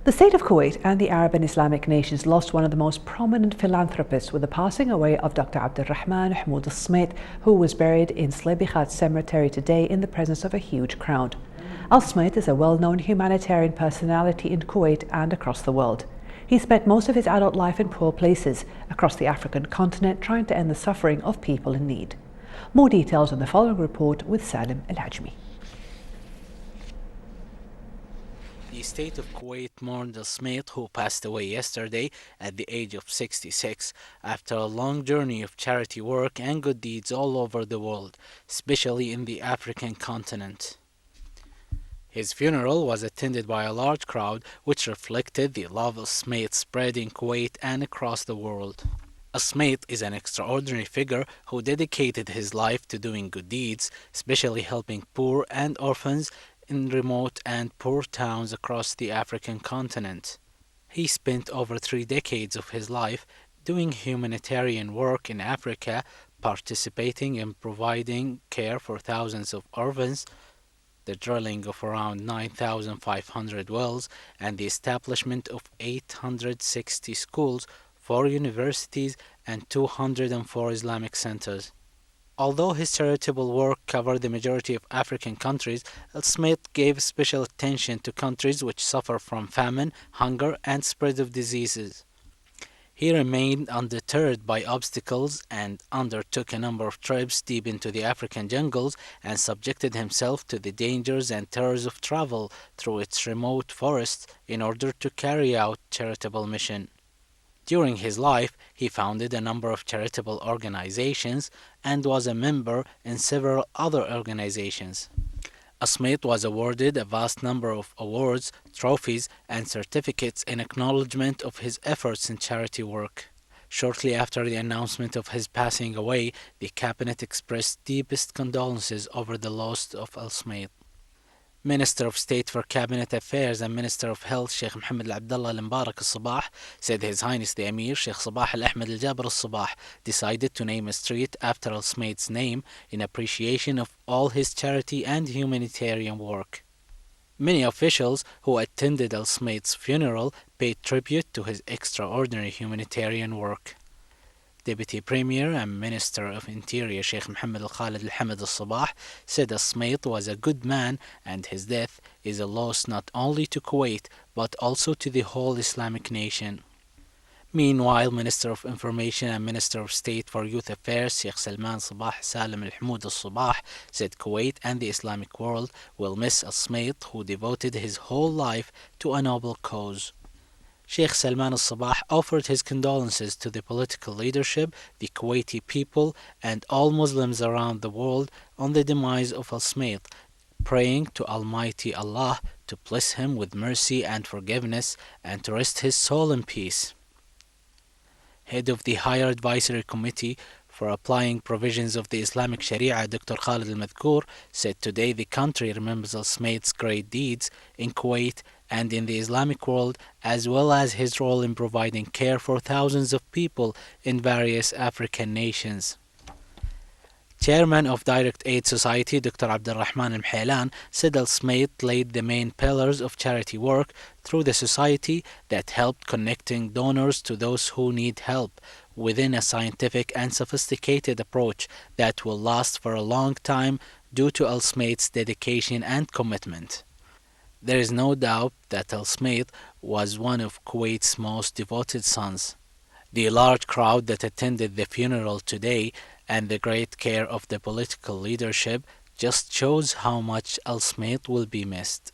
The State of Kuwait and the Arab and Islamic nations lost one of the most prominent philanthropists with the passing away of Dr. Abdulrahman Humoud Al-Sumait, who was buried in Sulaibikhat cemetery today in the presence of a huge crowd. Al-Sumait is a well-known humanitarian personality in Kuwait and across the world. He spent most of his adult life in poor places across the African continent trying to end the suffering of people in need. More details on the following report with Salim Al-Hajmi. The State of Kuwait mourned Al-Sumait, who passed away yesterday at the age of 66 after a long journey of charity work and good deeds all over the world, especially in the African continent. His funeral was attended by a large crowd, which reflected the love Al-Sumait spread in Kuwait and across the world. Al-Sumait is an extraordinary figure who dedicated his life to doing good deeds, especially helping poor and orphans in remote and poor towns across the African continent. He spent over 3 decades of his life doing humanitarian work in Africa, participating in providing care for thousands of orphans, the drilling of around 9,500 wells, and the establishment of 860 schools, 4 universities, and 204 Islamic centers. Although his charitable work covered the majority of African countries, Al-Sumait gave special attention to countries which suffer from famine, hunger, and spread of diseases. He remained undeterred by obstacles and undertook a number of trips deep into the African jungles and subjected himself to the dangers and terrors of travel through its remote forests in order to carry out charitable mission. During his life, he founded a number of charitable organizations and was a member in several other organizations. Al-Sumait was awarded a vast number of awards, trophies, and certificates in acknowledgement of his efforts in charity work. Shortly after the announcement of his passing away, the cabinet expressed deepest condolences over the loss of Al-Sumait. Minister of State for Cabinet Affairs and Minister of Health Sheikh Mohammed Abdullah Al-Mubarak Al-Sabah said His Highness the Emir Sheikh Sabah Al-Ahmed Al-Jabr Al-Sabah decided to name a street after Al-Sumait's name in appreciation of all his charity and humanitarian work. Many officials who attended Al-Sumait's funeral paid tribute to his extraordinary humanitarian work. Deputy Premier and Minister of Interior Sheikh Mohammed Al-Khalid Al-Hamid Al-Sabah said Al-Sumait was a good man and his death is a loss not only to Kuwait but also to the whole Islamic nation. Meanwhile, Minister of Information and Minister of State for Youth Affairs Sheikh Salman Sabah Salim Al-Humoud Al-Sabah said Kuwait and the Islamic world will miss Al-Sumait, who devoted his whole life to a noble cause. Sheikh Salman Al-Sabah offered his condolences to the political leadership, the Kuwaiti people, and all Muslims around the world on the demise of Al-Sumait, praying to Almighty Allah to bless him with mercy and forgiveness and to rest his soul in peace. Head of the Higher Advisory Committee for Applying Provisions of the Islamic Sharia, Dr. Khalid Al-Madhkour, said today the country remembers Al-Sumait's great deeds in Kuwait and in the Islamic world, as well as his role in providing care for thousands of people in various African nations. Chairman of Direct Aid Society, Dr. Abdulrahman Al-Sumait, said Al-Sumait laid the main pillars of charity work through the society that helped connecting donors to those who need help within a scientific and sophisticated approach that will last for a long time due to Al-Sumait's dedication and commitment. There is no doubt that Al-Sumait was one of Kuwait's most devoted sons. The large crowd that attended the funeral today and the great care of the political leadership just shows how much Al-Sumait will be missed.